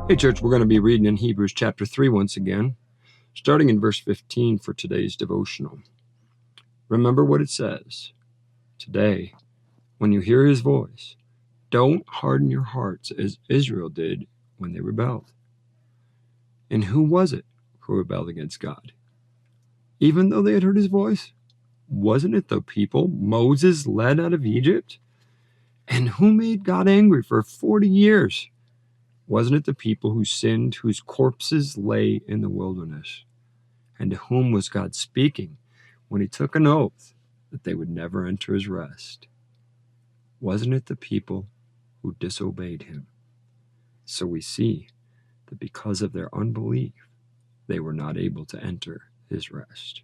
Hey, church, we're going to be reading in Hebrews chapter 3 once again, starting in verse 15 for today's devotional. Remember what it says. Today, when you hear his voice, don't harden your hearts as Israel did when they rebelled. And who was it who rebelled against God? Even though they had heard his voice, wasn't it the people Moses led out of Egypt? And who made God angry for 40 years? Wasn't it the people who sinned, whose corpses lay in the wilderness? And to whom was God speaking when he took an oath that they would never enter his rest? Wasn't it the people who disobeyed him? So we see that because of their unbelief, they were not able to enter his rest.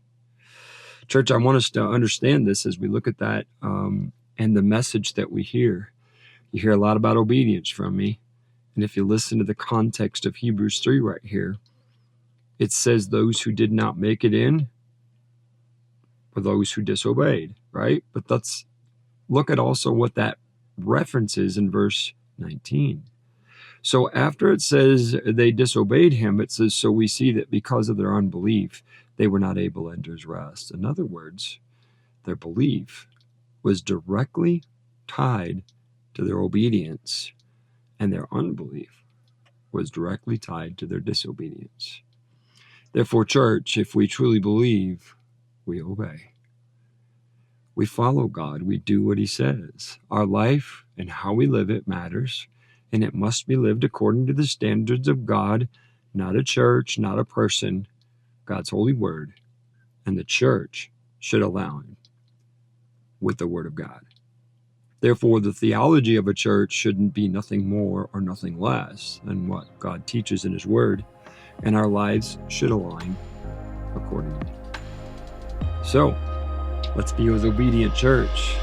Church, I want us to understand this as we look at that and the message that we hear. You hear a lot about obedience from me. And if you listen to the context of Hebrews 3 right here, it says those who did not make it in were those who disobeyed, right? But let's look at also what that references in verse 19. So after it says they disobeyed him, it says, so we see that because of their unbelief, they were not able to enter his rest. In other words, their belief was directly tied to their obedience, and their unbelief was directly tied to their disobedience. Therefore, church, if we truly believe, we obey. We follow God. We do what he says. Our life and how we live it matters, and it must be lived according to the standards of God, not a church, not a person, God's holy word, and the church should align with the word of God. Therefore, the theology of a church shouldn't be nothing more or nothing less than what God teaches in his word, and our lives should align accordingly. So, let's be his obedient church.